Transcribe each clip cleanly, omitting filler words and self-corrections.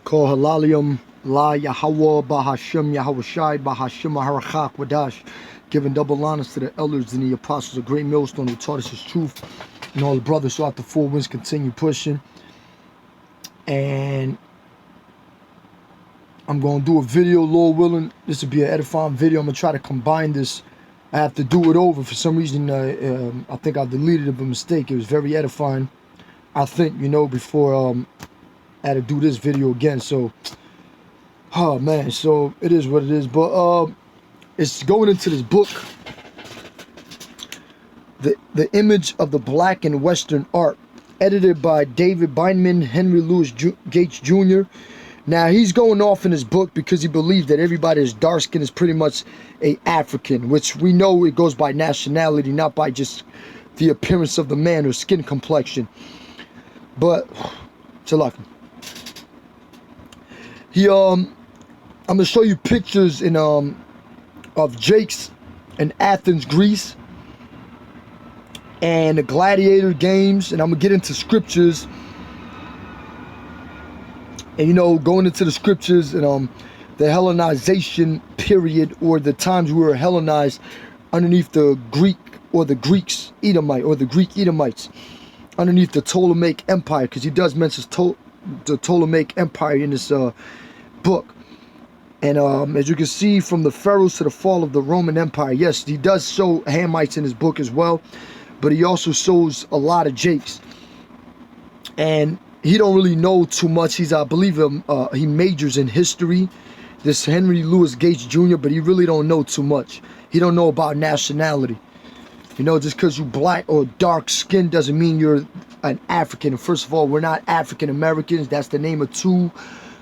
called Halalium La Yahweh Bahashim Yahawashi Bahashim Harakak Wadash, giving double honors to the elders and the apostles of Great Millstone who taught us his truth, and all the brothers throughout the four winds continue pushing. And I'm going to do a video, Lord willing. This will be an edifying video. I'm going to try to combine this. I have to do it over. For some reason, I think I deleted it by mistake. It was very edifying, I think, before I had to do this video again. So, oh man, so it is what it is. But it's going into this book, The Image of the Black and Western Art, edited by David Bindman, Henry Louis Gates Jr. Now, he's going off in his book because he believes that everybody is dark skinned is pretty much a African, which we know it goes by nationality, not by just the appearance of the man or skin complexion. But, Chalak. I'm gonna show you pictures of Jakes in Athens, Greece, and the gladiator games, and I'm gonna get into scriptures. And going into the scriptures and the Hellenization period, or the times we were Hellenized underneath the Greek or the Greeks Edomite or the Greek Edomites underneath the Ptolemaic Empire, because he does mention the Ptolemaic Empire in this book. And as you can see, from the pharaohs to the fall of the Roman Empire, yes, he does show Hamites in his book as well, but he also shows a lot of Jakes. And he don't really know too much. I believe he majors in history, this Henry Louis Gates Jr., but he really don't know too much. He don't know about nationality. Just because you black or dark skin doesn't mean you're an African. First of all, we're not African Americans. That's the name of two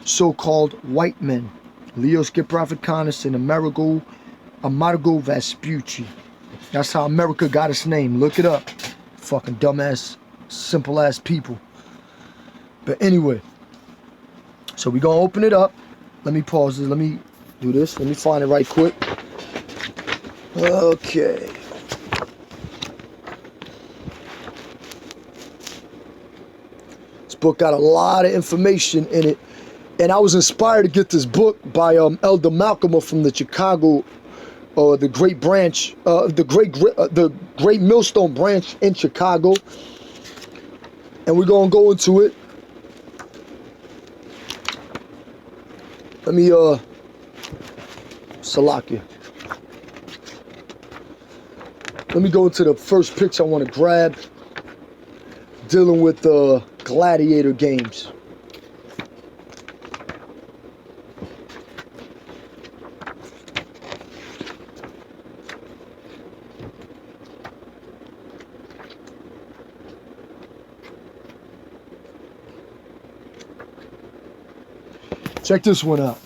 so-called white men, Leo Skiprafricanus and Amerigo Vespucci. That's how America got its name. Look it up. Fucking dumbass, simple ass people. But anyway, so we're going to open it up. Let me pause this. Let me do this. Let me find it right quick. Okay. This book got a lot of information in it. And I was inspired to get this book by Elder Malcolm from the Chicago, the Great Branch, the Great Millstone Branch in Chicago. And we're going to go into it. Let me, Salakia. Let me go into the first picture I want to grab, dealing with the gladiator games. Check this one out.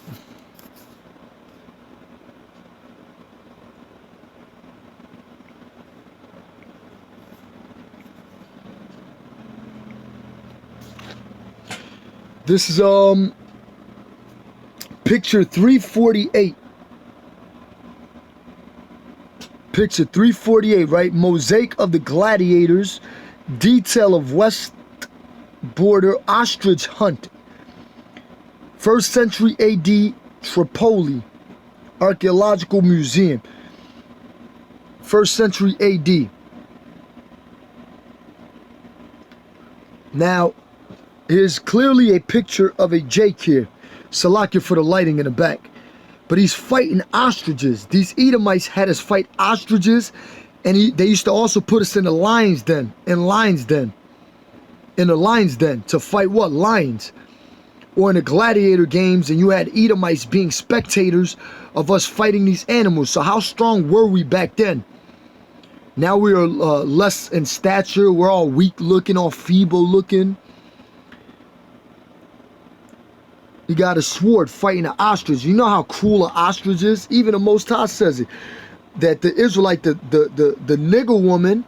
This is picture 348. Picture 348, right? Mosaic of the gladiators, detail of west border ostrich hunt. 1st century AD, Tripoli, Archaeological Museum. 1st century AD. Now, here's clearly a picture of a Jake here. Salakia for the lighting in the back. But he's fighting ostriches. These Edomites had us fight ostriches, and they used to also put us in the lion's den, in the lion's den to fight what? Lions. Or in the gladiator games, and you had Edomites being spectators of us fighting these animals. So how strong were we back then? Now we are less in stature. We're all weak looking, all feeble looking. You got a sword fighting an ostrich. You know how cruel an ostrich is? Even the Most High says it. That the Israelite, the nigger woman,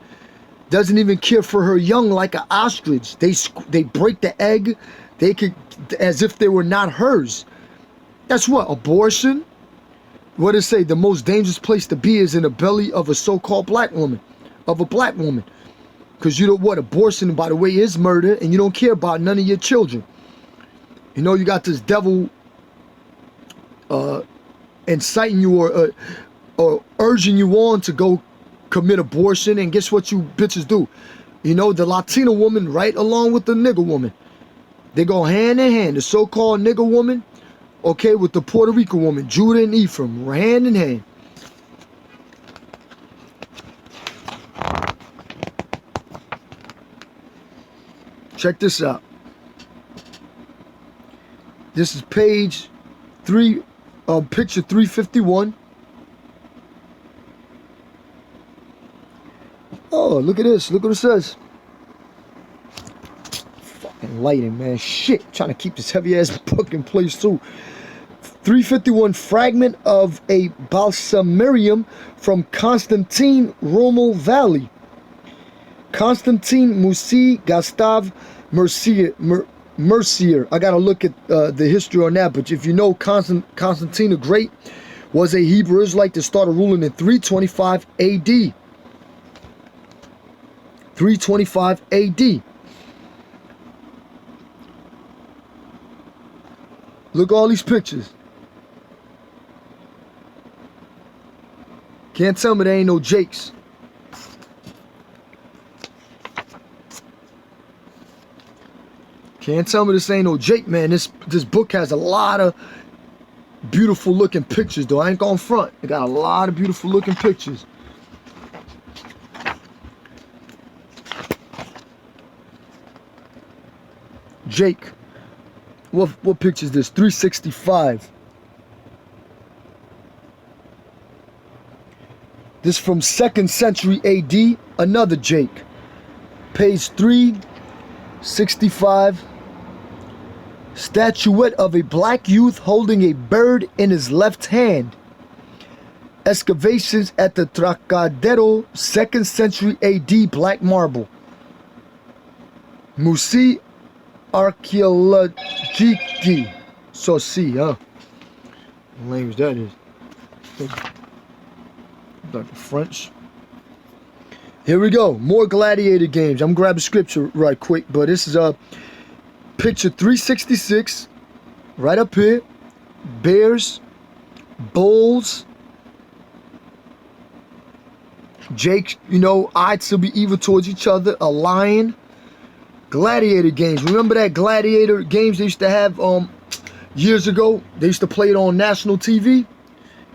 doesn't even care for her young like an ostrich. They break the egg. They could, as if they were not hers. That's what? Abortion? What does it say? The most dangerous place to be is in the belly of a so-called black woman. Of a black woman. Because you know what? Abortion, by the way, is murder. And you don't care about none of your children. You know, you got this devil inciting you or urging you on to go commit abortion, and guess what you bitches do? You know, the Latina woman right along with the nigger woman. They go hand in hand. The so-called nigger woman, okay, with the Puerto Rican woman, Judah and Ephraim, hand in hand. Check this out. This is page 3, picture 351. Oh, look at this. Look what it says. Fucking lighting, man. Shit. Trying to keep this heavy ass book in place too. 351, fragment of a balsamarium from Constantine Rommel Valley. Constantine Moussi Gustave Mercier. I gotta look at the history on that, but if you know, Constantine the Great was a Hebrew Israelite that started ruling in 325 AD. 325 AD. Look at all these pictures. Can't tell me there ain't no Jakes. Can't tell me this ain't no Jake, man. This book has a lot of beautiful looking pictures, though. I ain't going front. It got a lot of beautiful looking pictures. Jake. What picture is this? 365. This from 2nd century AD. Another Jake. Page 365. Statuette of a black youth holding a bird in his left hand. Excavations at the Trocadero, 2nd century AD, black marble. Musée Archéologique. So see, huh? What language that is? Like French. Here we go. More gladiator games. I'm grabbing scripture right quick, but this is picture 366. Right up here. Bears, bulls, Jake, you know, eyed to be evil towards each other, a lion. Gladiator games. Remember that gladiator games they used to have years ago? They used to play it on national TV.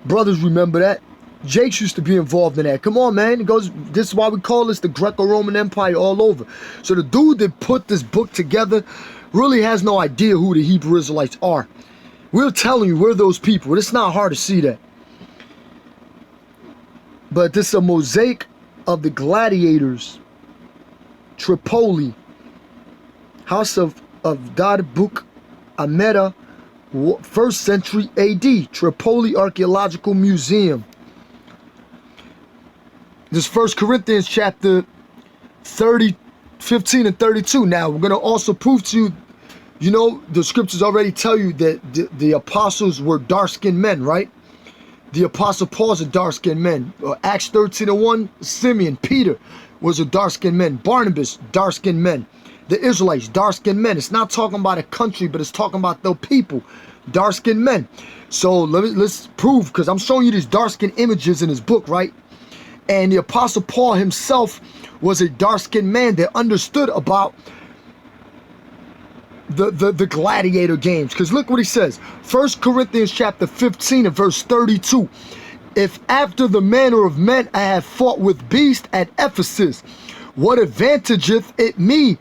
Brothers remember that. Jakes used to be involved in that. Come on, man. It goes. This is why we call this the Greco-Roman Empire all over. So the dude that put this book together really has no idea who the Hebrew Israelites are. We're telling you, we're those people. It's not hard to see that. But this is a mosaic of the gladiators. Tripoli. House of Darbuk Ameda, 1st century AD. Tripoli Archaeological Museum. This 1 Corinthians chapter 15 and 32. Now, we're going to also prove to you, you know, the scriptures already tell you that the apostles were dark-skinned men, right? The apostle Paul's a dark-skinned man. Acts 13 and 1, Simeon, Peter was a dark-skinned man. Barnabas, dark-skinned men. The Israelites, dark-skinned men. It's not talking about a country, but it's talking about the people, dark-skinned men. So let's prove, because I'm showing you these dark-skinned images in his book, right? And the apostle Paul himself was a dark-skinned man that understood about the gladiator games. Because look what he says. 1 Corinthians chapter 15 and verse 32. If after the manner of men I have fought with beasts at Ephesus, what advantageth it me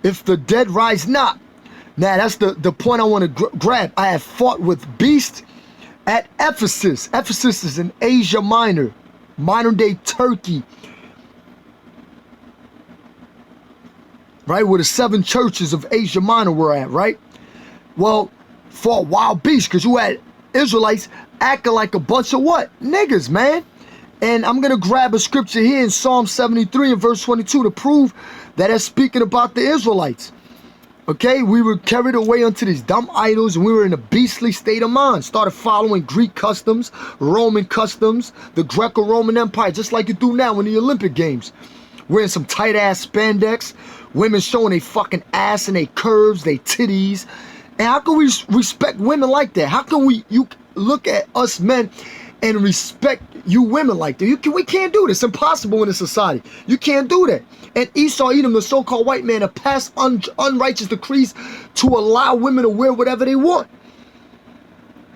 if the dead rise not? Now that's the point I want to grab. I have fought with beasts at Ephesus. Ephesus is in Asia Minor, modern day Turkey. Right, where the 7 churches of Asia Minor were at, right? Well, fought wild beasts, because you had Israelites acting like a bunch of what? Niggas, man. And I'm going to grab a scripture here in Psalm 73 and verse 22 to prove that it's speaking about the Israelites. Okay, we were carried away unto these dumb idols, and we were in a beastly state of mind. Started following Greek customs, Roman customs, the Greco-Roman Empire, just like you do now in the Olympic Games. Wearing some tight-ass spandex, women showing they fucking ass and they curves, they titties, And how can we respect women like that? How can you look at us men and respect you women like that? We can't do this. It's impossible in a society. You can't do that. And Esau, Edom, the so-called white man, have passed unrighteous decrees to allow women to wear whatever they want.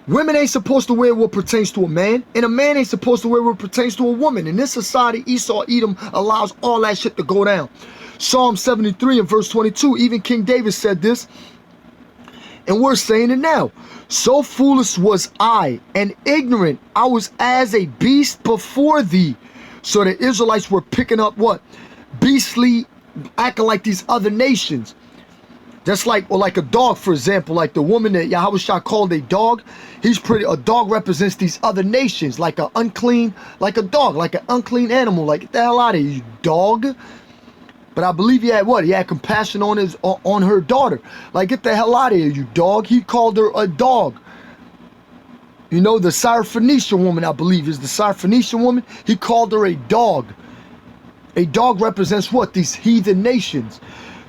Women ain't supposed to wear what pertains to a man, and a man ain't supposed to wear what pertains to a woman. In this society, Esau, Edom allows all that shit to go down. Psalm 73 and verse 22, even King David said this, and we're saying it now. So foolish was I, and ignorant, I was as a beast before thee. So the Israelites were picking up what? Beastly, acting like these other nations. Just like, or like a dog, for example, like the woman that Yahushua called a dog. A dog represents these other nations, like an unclean, like a dog, like an unclean animal. Like, get the hell out of here, you dog. But I believe he had what? He had compassion on her daughter. Like, get the hell out of here, you dog. He called her a dog. You know, the Syrophoenician woman, I believe, is the Syrophoenician woman. He called her a dog. A dog represents what? These heathen nations.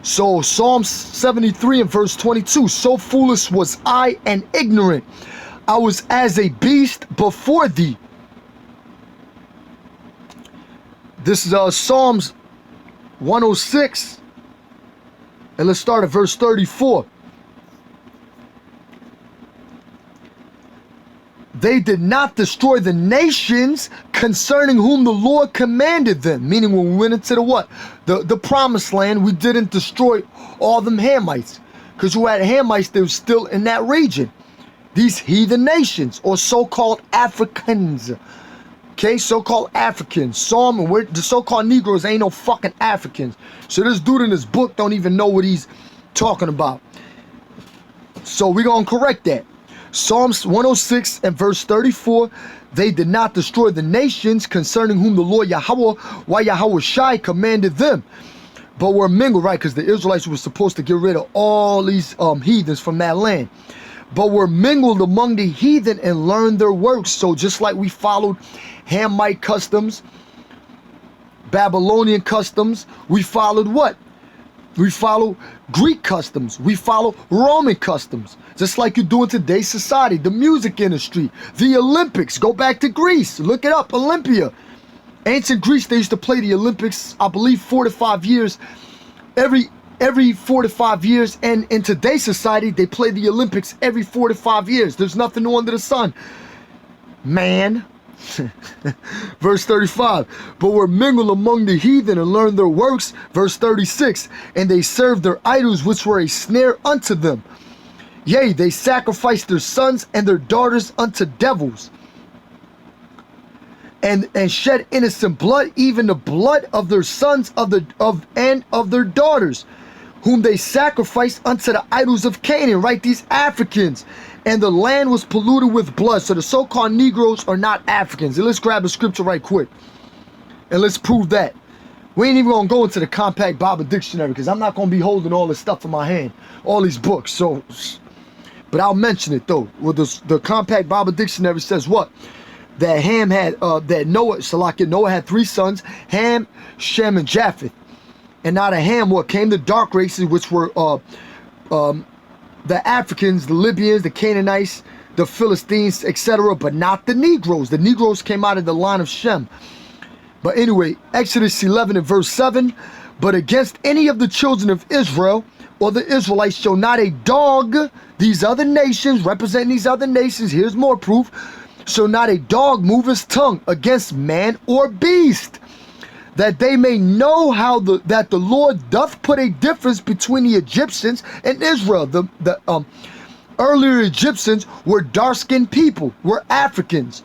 So Psalm 73 and verse 22, so foolish was I and ignorant, I was as a beast before thee. This is Psalms 106, and let's start at verse 34. They did not destroy the nations concerning whom the Lord commanded them. Meaning when we went into the what? The promised land, we didn't destroy all them Hamites. Because who had Hamites, they were still in that region. These heathen nations, or so-called Africans. Okay, so-called Africans. The so-called Negroes ain't no fucking Africans. So this dude in this book don't even know what he's talking about. So we're going to correct that. Psalms 106 and verse 34, they did not destroy the nations concerning whom the Lord Yahweh, why Yahweh Shai commanded them, but were mingled, right? Because the Israelites were supposed to get rid of all these heathens from that land, but were mingled among the heathen and learned their works. So just like we followed Hamite customs, Babylonian customs, we followed what? We follow Greek customs. We follow Roman customs. Just like you do in today's society. The music industry. The Olympics. Go back to Greece. Look it up. Olympia. Ancient Greece, they used to play the Olympics, I believe, 4 to 5 years. Every 4 to 5 years. And in today's society, they play the Olympics every 4 to 5 years. There's nothing new under the sun. Man. Verse 35, but were mingled among the heathen and learned their works. Verse 36, and they served their idols which were a snare unto them. Yea, they sacrificed their sons and their daughters unto devils, and shed innocent blood, even the blood of their sons and of their daughters, whom they sacrificed unto the idols of Canaan. Right, these Africans. And the land was polluted with blood. So the so-called Negroes are not Africans. And let's grab a scripture right quick. And let's prove that. We ain't even going to go into the Compact Bible Dictionary, because I'm not going to be holding all this stuff in my hand. All these books. So, but I'll mention it though. Well, the Compact Bible Dictionary says what? That Ham had, that Noah had 3 sons. Ham, Shem, and Japheth. And out of Ham, what came the dark races, which were, the Africans, the Libyans, the Canaanites, the Philistines, etc., but not the Negroes. The Negroes came out of the line of Shem. But anyway, Exodus 11 and verse 7, but against any of the children of Israel or the Israelites shall not a dog, these other nations, representing these other nations, here's more proof, shall not a dog move his tongue against man or beast, that they may know how that the Lord doth put a difference between the Egyptians and Israel. The earlier Egyptians were dark-skinned people, were Africans.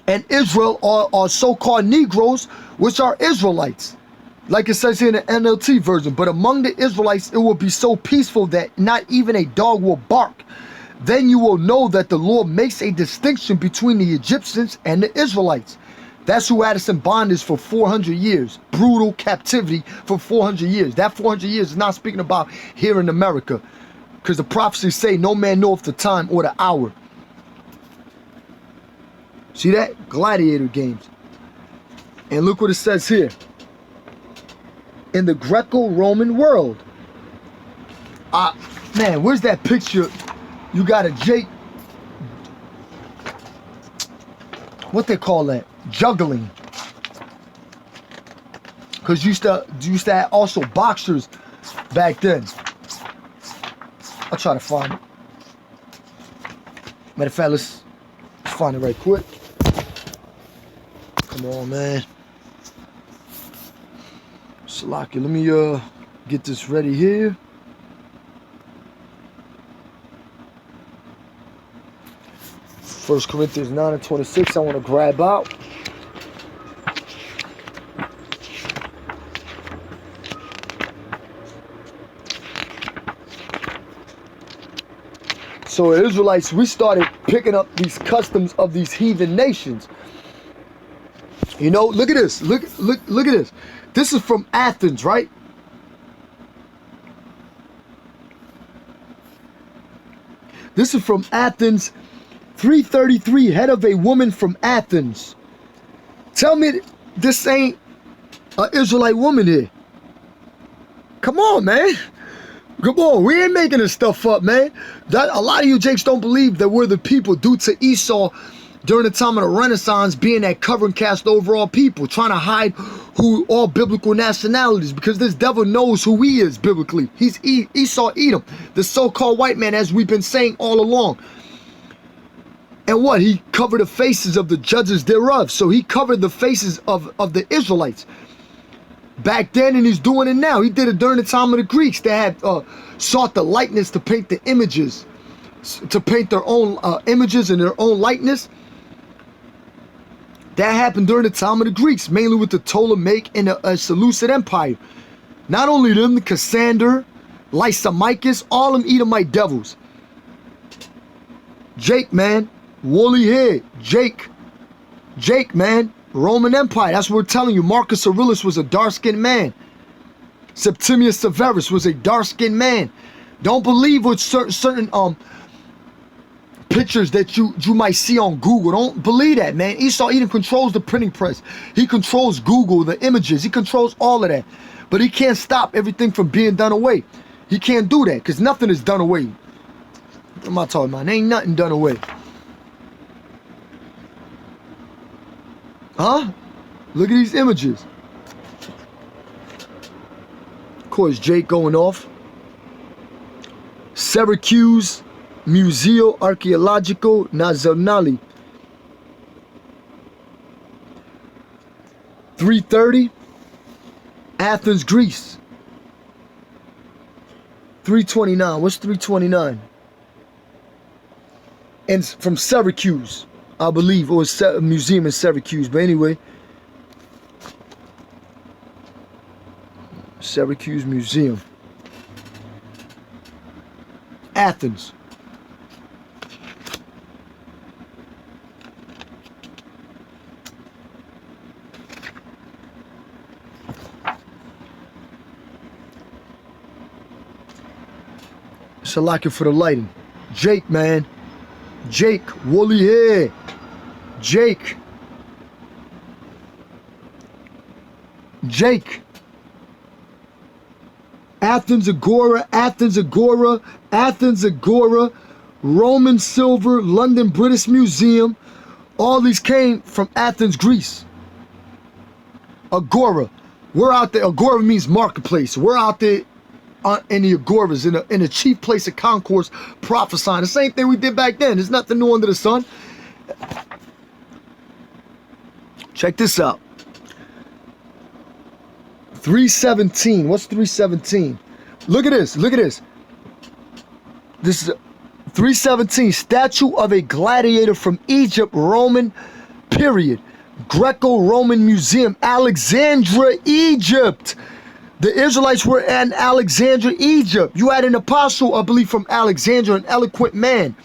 And Israel are so-called Negroes, which are Israelites. Like it says here in the NLT version, but among the Israelites it will be so peaceful that not even a dog will bark. Then you will know that the Lord makes a distinction between the Egyptians and the Israelites. That's who had us in bondage for 400 years. Brutal captivity for 400 years. That 400 years is not speaking about here in America. Because the prophecies say no man knoweth the time or the hour. See that? Gladiator games. And look what it says here. In the Greco-Roman world. Man, where's that picture? You got a Jake. What they call that? Juggling. Because used to have also boxers back then. I'll try to find it. Matter of fact, let's find it right quick. Come on, man. Salaki, let me get this ready here. First Corinthians 9 and 26, I want to grab out. So Israelites, we started picking up these customs of these heathen nations. You know, look at this. Look at this. This is from Athens, right? This is from Athens, 333, head of a woman from Athens. Tell me this ain't an Israelite woman here. Come on, man. Come on, we ain't making this stuff up, man. A lot of you Jakes don't believe that we're the people due to Esau during the time of the Renaissance being that cover and cast over all people, trying to hide who all biblical nationalities, because this devil knows who he is biblically. He's Esau Edom, the so-called white man, as we've been saying all along. And what? He covered the faces of the judges thereof. So he covered the faces of the Israelites back then, and he's doing it now. He did it during the time of the Greeks. They had sought the likeness to paint the images, to paint their own images in their own likeness. That happened during the time of the Greeks, mainly with the Ptolemaic and the Seleucid Empire. Not only them, the Cassander, Lysimachus, all them Edomite devils. Jake, man, woolly hair, Jake, man, Roman Empire. That's what we're telling you. Marcus Aurelius was a dark-skinned man. Septimius Severus was a dark-skinned man. Don't believe what certain pictures that you might see on Google. Don't believe that, man. Esau even controls the printing press. He controls Google, the images. He controls all of that. But he can't stop everything from being done away. He can't do that because nothing is done away. What am I talking about? There ain't nothing done away. Huh? Look at these images. Of course, Jake going off. Syracuse Museo Archeologico Nazionale. 330. Athens, Greece. 329. What's 329? And from Syracuse, I believe, or a museum in Syracuse. But anyway, Syracuse Museum. Athens. Salaki for the lighting. Jake, man. Jake, woolly hair. Jake. Jake. Athens Agora, Athens Agora, Athens Agora, Roman silver, London British Museum. All these came from Athens, Greece. Agora. We're out there. Agora means marketplace. We're out there in the agoras, in a chief place of concourse, prophesying. The same thing we did back then. There's nothing new under the sun. Check this out. 317. What's 317? Look at this. Look at this. This is 317. Statue of a gladiator from Egypt, Roman period. Greco-Roman Museum, Alexandria, Egypt. The Israelites were in Alexandria, Egypt. You had an apostle, I believe, from Alexandria, an eloquent man.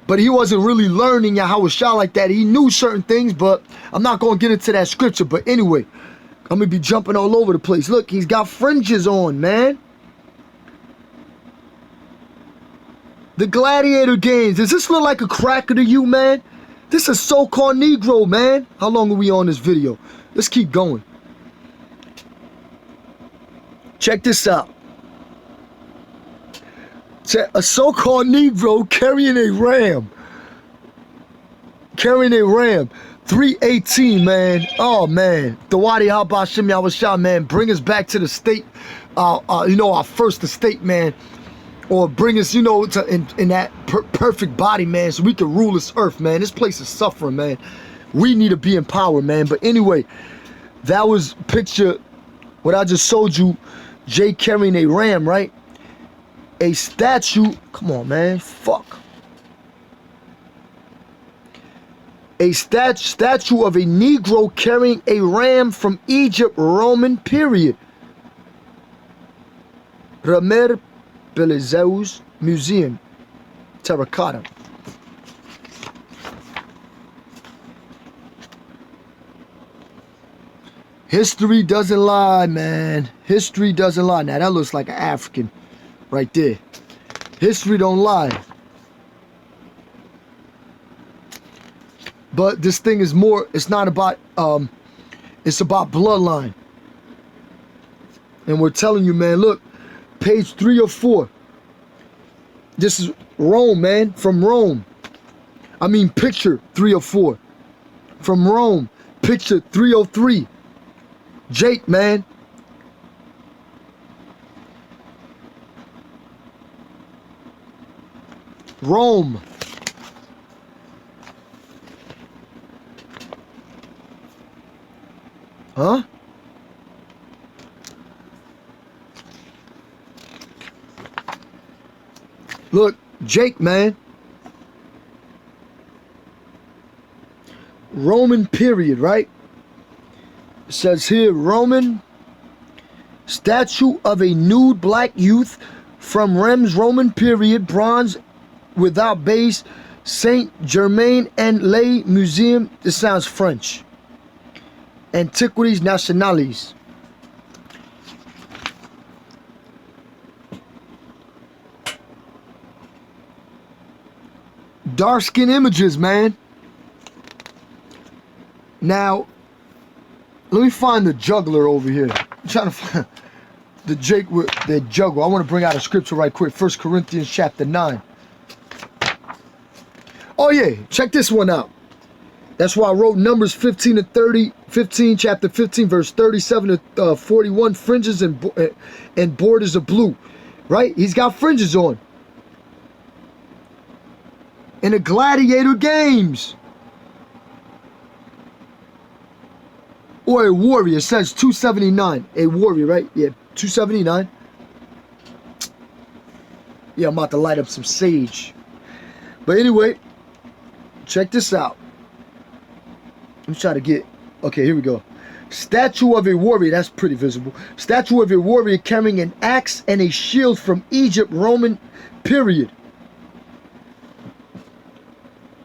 But he wasn't really learning Yahweh Shah like that. He knew certain things, but I'm not going to get into that scripture. But anyway, I'm going to be jumping all over the place. Look, he's got fringes on, man. The gladiator games. Does this look like a cracker to you, man? This is so-called Negro, man. How long are we on this video? Let's keep going. Check this out. A so-called Negro carrying a ram. Carrying a ram. 318, man. Oh, man. Dawadi Habashim Yawashah, man. Bring us back to the state, our first estate, man. Or bring us, to in that perfect body, man, so we can rule this earth, man. This place is suffering, man. We need to be in power, man. But anyway, that was picture, what I just showed you, Jay carrying a ram, right? A statue, come on, man, fuck. A statue of a Negro carrying a ram from Egypt, Roman period. Ramer Belizeus Museum, terracotta. History doesn't lie, man. History doesn't lie. Now that looks like an African right there. History don't lie. But this thing is more, it's not about, it's about bloodline. And we're telling you, man, look, page 304. This is Rome, man, from Rome. I mean, picture 304. From Rome, picture 303. Jake, man. Rome. Huh? Look, Jake, man. Roman period, right? It says here, Roman statue of a nude black youth from Rheims Roman period, bronze without base, Saint Germain and Laye Museum. This sounds French. Antiquities Nationales. Dark skin images, man. Now, let me find the juggler over here. I'm trying to find the Jake with the juggler. I want to bring out a scripture right quick. 1 Corinthians chapter 9. Oh yeah, check this one out. That's why I wrote Numbers 15 to 30, 15, chapter 15, verse 37 to 41, fringes and borders of blue. Right? He's got fringes on. In the gladiator games. Or a warrior. It says 279. A warrior, right? Yeah, 279. Yeah, I'm about to light up some sage. But anyway, check this out. I'm trying to get... Okay, here we go. Statue of a warrior. That's pretty visible. Statue of a warrior carrying an axe and a shield from Egypt, Roman period.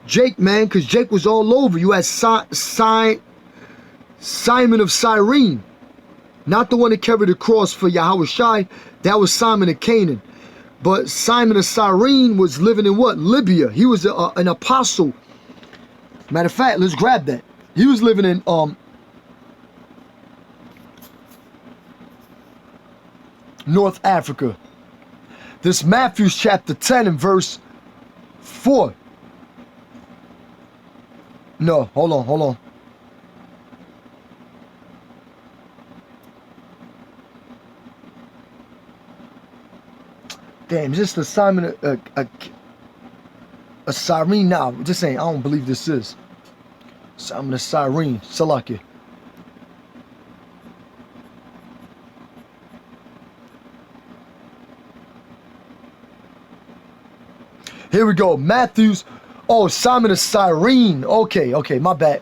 Jake, man, because Jake was all over. You had Simon of Cyrene. Not the one that carried the cross for Yahushua. That was Simon of Canaan. But Simon of Cyrene was living in what? Libya. He was an apostle. Matter of fact, let's grab that. He was living in North Africa. This Matthew chapter 10 and verse 4. No, hold on. Damn, is this the Simon a Cyrene? Now, this ain't, I don't believe this is. Simon of Cyrene, Salakia. Here we go, Matthew's. Oh, Simon of Cyrene. Okay, my bad.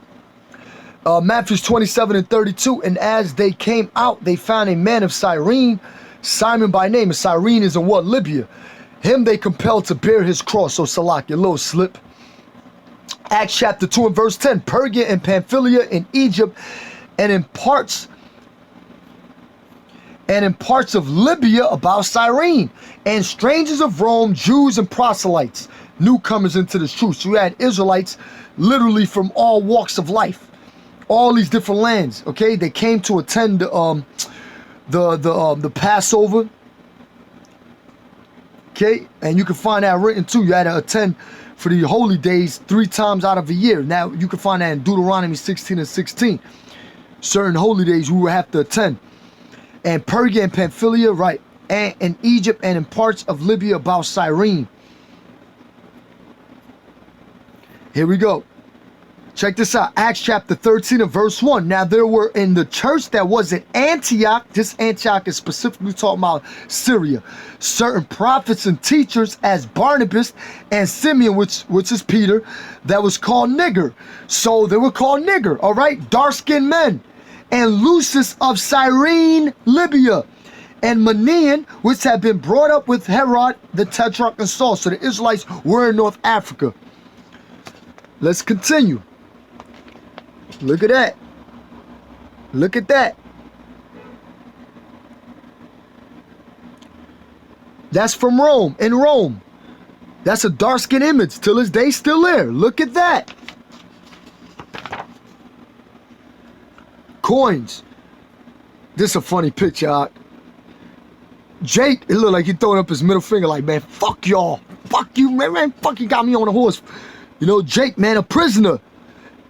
Matthew 27 and 32. And as they came out, they found a man of Cyrene, Simon by name. And Cyrene is in what? Libya. Him they compelled to bear his cross. So Salak, your little slip. Acts chapter 2 and verse 10. Pergia and Pamphylia in Egypt and in parts of Libya about Cyrene, and strangers of Rome, Jews and proselytes, newcomers into the truth. So you had Israelites literally from all walks of life, all these different lands. Okay, they came to attend the Passover. Okay, and you can find that written too. You had to attend for the holy days 3 times out of a year. Now you can find that in Deuteronomy 16 and 16. Certain holy days we will have to attend. And Persia and Pamphylia, right, and in Egypt and in parts of Libya about Cyrene. Here we go. Check this out. Acts chapter 13 and verse 1. Now there were in the church that was at Antioch, this Antioch is specifically talking about Syria, certain prophets and teachers as Barnabas and Simeon, which is Peter, that was called Nigger. So they were called Nigger, all right? Dark-skinned men. And Lucius of Cyrene, Libya. And Manaen, which had been brought up with Herod, the Tetrarch, and Saul. So the Israelites were in North Africa. Let's continue. Look at that. Look at that. That's from Rome. In Rome. That's a dark-skinned image. Till this day, still there. Look at that. Coins. This is a funny picture. Jake, it looked like he throwing up his middle finger like, man, fuck y'all. Fuck you, man. Fuck you got me on a horse. You know, Jake, man, a prisoner.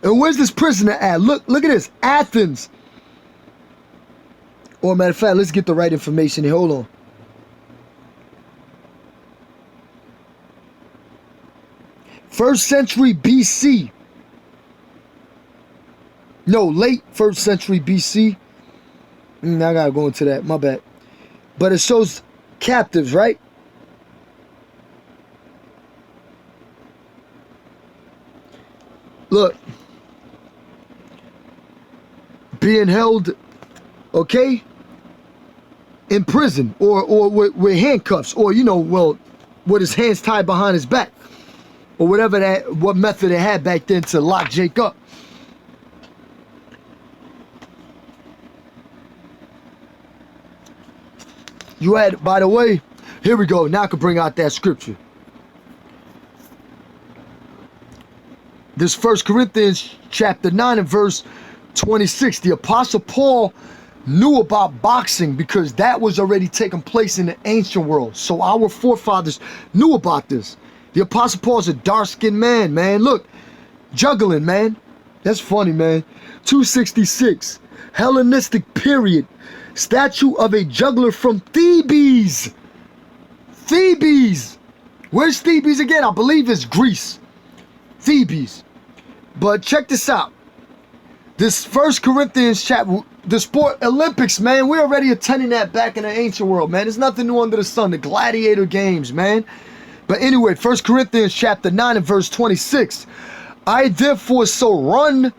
And where's this prisoner at? Look at this. Athens. Or matter of fact, let's get the right information here. Hold on. First century BC. No, late first century BC. I gotta go into that. My bad. But it shows captives, right? Look. Being held, okay, in prison or with handcuffs, or, you know, well, with his hands tied behind his back, or whatever what method they had back then to lock Jake up. You had, by the way, here we go. Now I can bring out that scripture. This 1 Corinthians chapter 9 and verse 26. The Apostle Paul knew about boxing because that was already taking place in the ancient world. So our forefathers knew about this. The Apostle Paul's a dark-skinned man, man. Look, juggling, man. That's funny, man. 266. Hellenistic period. Statue of a juggler from Thebes. Thebes. Where's Thebes again? I believe it's Greece. Thebes. But check this out. This 1 Corinthians chapter, the sport Olympics, man, we're already attending that back in the ancient world, man. There's nothing new under the sun. The gladiator games, man. But anyway, 1 Corinthians chapter 9 and verse 26. I therefore so run.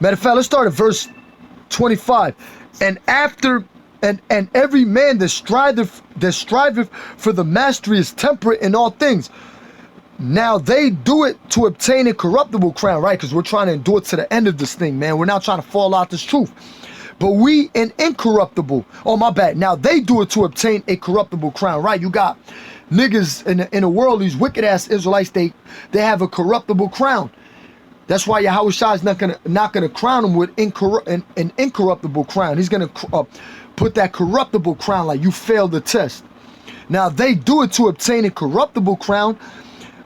Matter of fact, let's start at verse 25. And after, and every man that striveth for the mastery is temperate in all things. Now they do it to obtain a corruptible crown, right? Because we're trying to endure to the end of this thing, man. We're not trying to fall out this truth. But we an incorruptible. Oh, my bad. Now they do it to obtain a corruptible crown, right? You got niggas in the world, these wicked ass Israelites, they have a corruptible crown. That's why Yahweh Shai is not gonna crown him with an incorruptible crown. He's gonna put that corruptible crown like you failed the test. Now they do it to obtain a corruptible crown,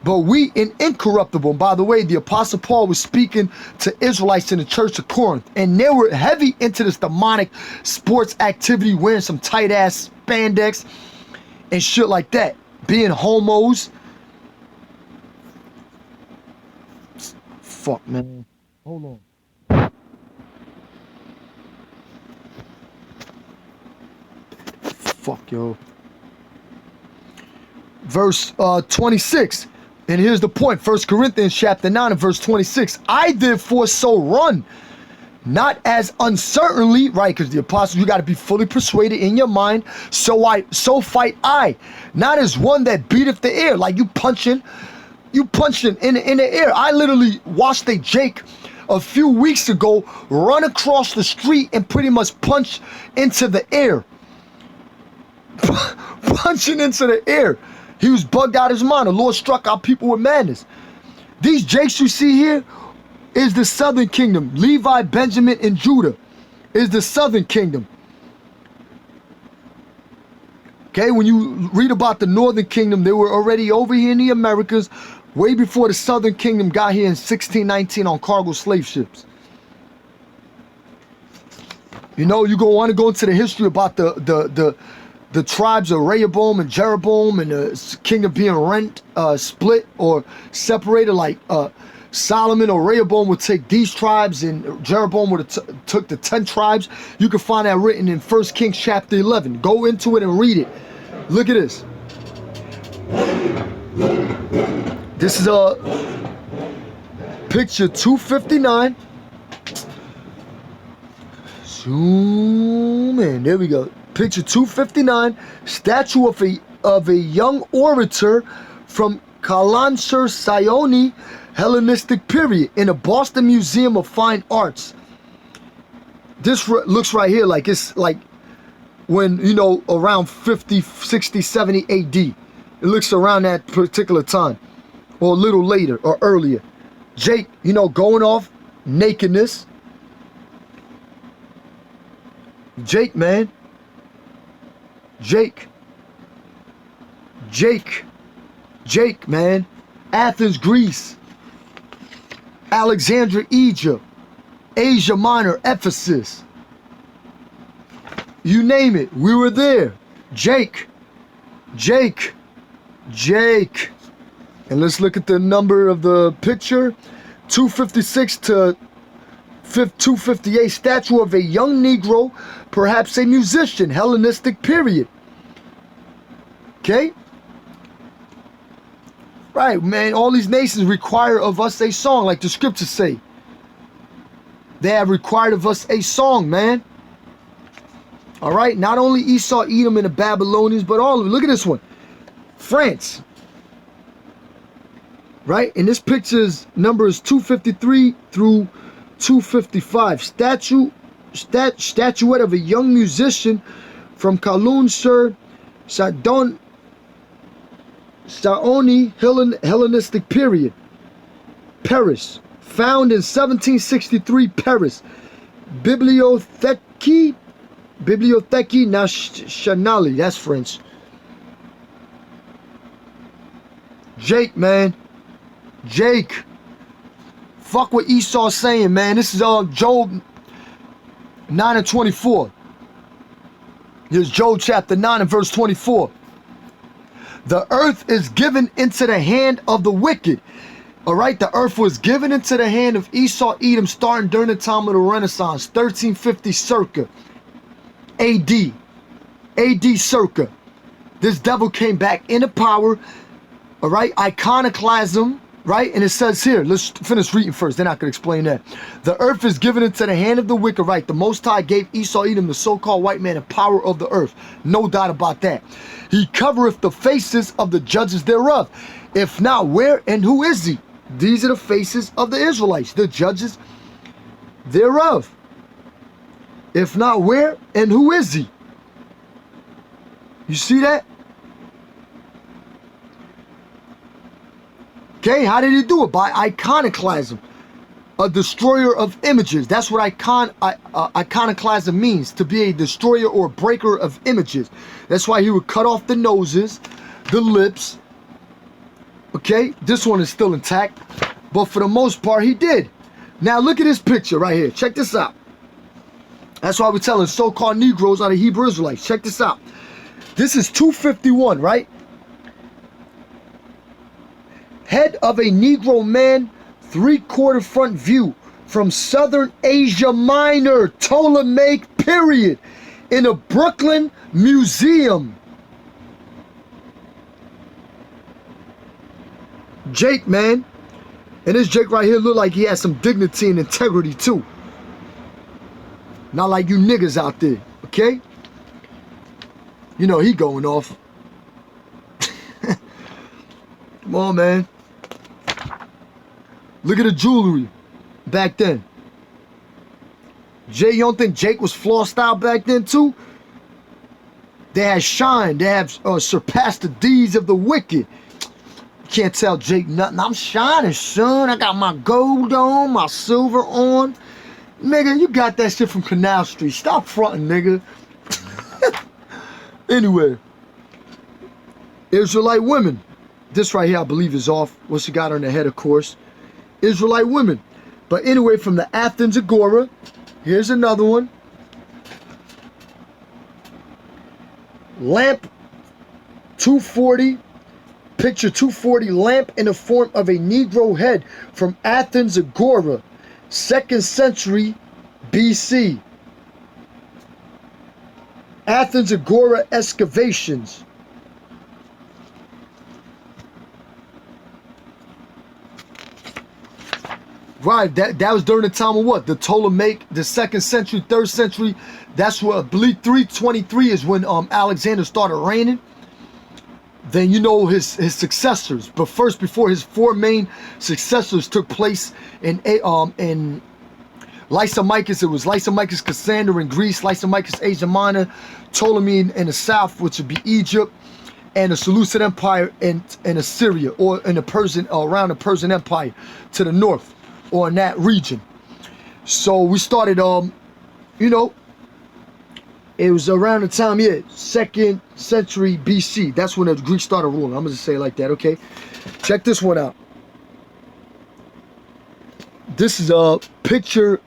but we an incorruptible. And by the way, the Apostle Paul was speaking to Israelites in the church of Corinth, and they were heavy into this demonic sports activity, wearing some tight ass spandex and shit like that, being homos. Fuck, man. Hold on. Fuck, yo. Verse 26. And here's the point. 1 Corinthians chapter 9 and verse 26. I therefore so run, not as uncertainly, right? Because the apostles, you got to be fully persuaded in your mind. So fight I, not as one that beateth the air, like you punching in the air. I literally watched a Jake a few weeks ago run across the street and pretty much punch into the air. Punching into the air. He was bugged out of his mind. The Lord struck out people with madness. These Jakes you see here is the southern kingdom. Levi, Benjamin, and Judah is the southern kingdom. Okay, when you read about the Northern Kingdom, they were already over here in the Americas way before the Southern Kingdom got here in 1619 on cargo slave ships. You know, you want to go into the history about the tribes of Rehoboam and Jeroboam and the kingdom being rent, split or separated, like Solomon or Rehoboam would take these tribes and Jeroboam would have took the 10 tribes. You can find that written in 1 Kings chapter 11. Go into it and read it. Look at this. This is a picture 259. Zoom in. There we go. Picture 259. Statue of a young orator from Kalansur Sioni Hellenistic period in the Boston Museum of Fine Arts. This looks right here like it's like when, you know, around 50, 60, 70 AD. It looks around that particular time or a little later or earlier. Jake, you know, going off nakedness. Jake, man. Jake, man. Athens, Greece. Alexandria, Egypt. Asia Minor, Ephesus. You name it, we were there. Jake. And let's look at the number of the picture. 256 to 258. Statue of a young Negro, perhaps a musician, Hellenistic period. Okay? Right, man, all these nations require of us a song, like the scriptures say. They have required of us a song, man. All right, not only Esau, Edom, and the Babylonians, but all of them. Look at this one. France. Right, and this picture's number is 253 through 255. Statuette of a young musician from Kalansur Sioni Hellenistic period. Paris. Found in 1763, Paris. Bibliothèque Nationale. That's French. Jake, man. Jake. Fuck what Esau's saying, man. This is Job 9 and 24. Here's Job chapter 9 and verse 24. The earth is given into the hand of the wicked. All right, the earth was given into the hand of Esau, Edom, starting during the time of the Renaissance, 1350 circa. AD circa. This devil came back into power. All right, iconoclasm. Right, and it says here, let's finish reading first, then I can explain that. The earth is given into the hand of the wicked, right? The Most High gave Esau, Edom, the so-called white man, the power of the earth. No doubt about that. He covereth the faces of the judges thereof. If not, where and who is he? These are the faces of the Israelites, the judges thereof. If not, where and who is he? You see that? Okay, how did he do it? By iconoclasm, a destroyer of images. That's what iconoclasm means, to be a destroyer or breaker of images. That's why he would cut off the noses, the lips. Okay, this one is still intact, but for the most part, he did. Now look at this picture right here. Check this out. That's why we're telling so-called Negroes are the Hebrew Israelites. Check this out. This is 251, right? Head of a Negro man, 3/4 front view from Southern Asia Minor, Ptolemaic period, in a Brooklyn museum. Jake, man. And this Jake right here look like he has some dignity and integrity too. Not like you niggas out there, okay? You know he going off. Come on, man. Look at the jewelry back then. Jay, you don't think Jake was flossed out back then too? They had shine. They have surpassed the deeds of the wicked. You can't tell Jake nothing. I'm shining, son. I got my gold on, my silver on. Nigga, you got that shit from Canal Street. Stop fronting, nigga. Anyway, Israelite women. This right here, I believe, is off. What she got on the head, of course. Israelite women. But anyway, from the Athens Agora, here's another one. Lamp 240. Picture 240, lamp in the form of a Negro head from Athens Agora, 2nd century BC. Athens Agora excavations. Right, that was during the time of what? The Ptolemaic, the 2nd century, 3rd century. That's what I believe 323 is when Alexander started reigning. Then you know his successors. But first, before his 4 main successors took place in Lysimachus, it was Lysimachus Cassander in Greece, Lysimachus Asia Minor, Ptolemy in the south, which would be Egypt, and the Seleucid Empire in Assyria, or in the Persian, or around the Persian Empire to the north, or in that region. So we started, you know, it was around the time, 2nd century BC. That's when the Greeks started ruling. I'm gonna just say it like that, okay? Check this one out. This is a picture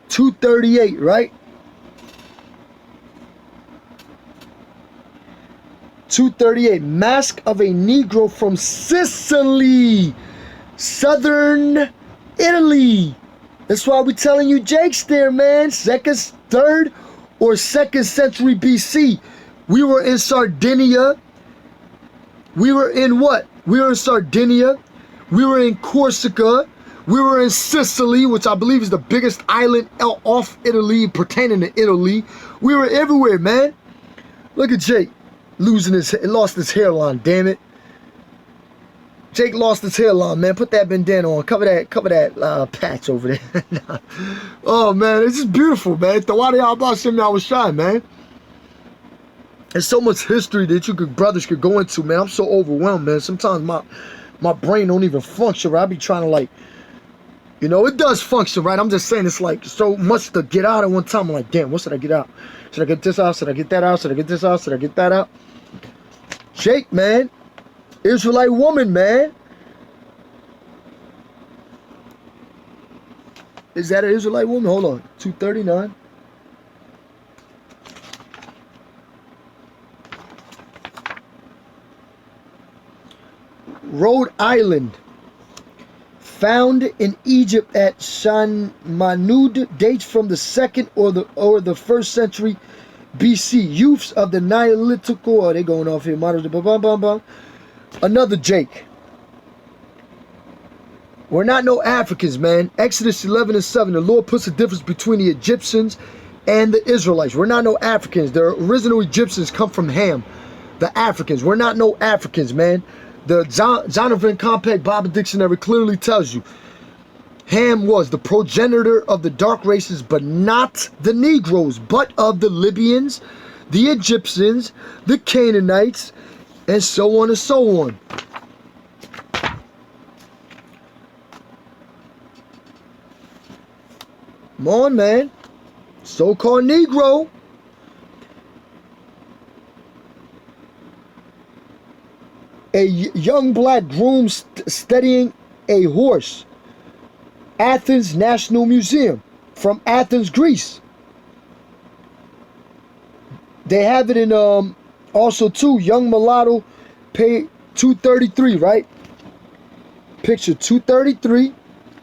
238, right? 238, mask of a Negro from Sicily, southern Italy. That's why we're telling you Jake's there, man. 2nd, 3rd, or 2nd century BC. We were in Sardinia. We were in what? We were in Sardinia. We were in Corsica. We were in Sicily, which I believe is the biggest island off Italy, pertaining to Italy. We were everywhere, man. Look at Jake lost his hairline, damn it. Jake lost his hairline, man. Put that bandana on. Cover that patch over there. Oh, man, it's just beautiful, man. I was shy, man. There's so much history that brothers could go into, man. I'm so overwhelmed, man. Sometimes my brain don't even function, right? I be trying to, like, you know, it does function, right? I'm just saying it's like so much to get out at one time. I'm like, damn, what should I get out? Should I get this out? Should I get that out? Should I get this out? Should I get that out? Jake, man. Israelite woman, man. Is that an Israelite woman? Hold on. 239. Rhode Island. Found in Egypt at Shanmanud, dates from the 2nd or the 1st century BC. Youths of the Neolithical. Oh, they going off here. Another Jake. We're not no Africans, man. Exodus 11:7. The Lord puts a difference between the Egyptians and the Israelites. We're not no Africans. The original Egyptians come from Ham. The Africans. We're not no Africans, man. The Zondervan Compact Bible Dictionary clearly tells you Ham was the progenitor of the dark races, but not the Negroes, but of the Libyans, the Egyptians, the Canaanites, and so on and so on. Come on, man. So-called Negro. A young black groom steadying a horse. Athens National Museum from Athens, Greece. They have it in also too, young mulatto, pay 233, right? Picture 233,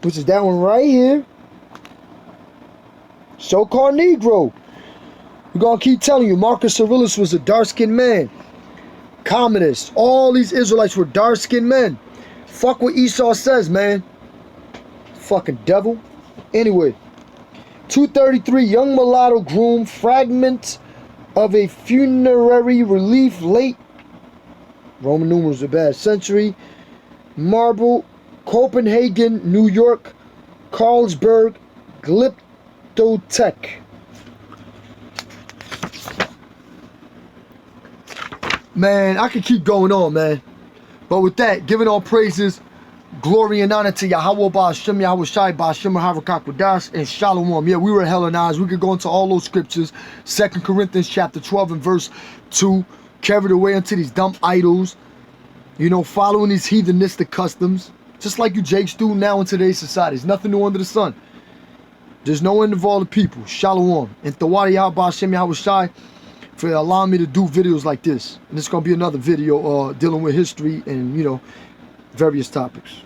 which is that one right here. So-called Negro. We're gonna keep telling you, Marcus Aurelius was a dark-skinned man. Commodus, all these Israelites were dark-skinned men. Fuck what Esau says, man. Fucking devil. Anyway, 233, young mulatto groom, fragment of a funerary relief, late Roman numerals are bad, century, marble, Copenhagen, New York, Carlsberg, Glyptotech. Man, I could keep going on, man. But with that, giving all praises, glory and honor to Yahweh Ba'ashem, Yahweh Shai Ba'ashem, Harakak Wadash, and Shalom. Yeah, we were Hellenized. We could go into all those scriptures. 2 Corinthians chapter 12 and verse 2 carried away into these dumb idols, you know, following these heathenistic customs, just like you Jakes do now in today's society. There's nothing new under the sun. There's no end of all the people. Shalom. And Tawadi Yahba Hashem Yahushai for allowing me to do videos like this. And this is going to be another video dealing with history and, you know, various topics.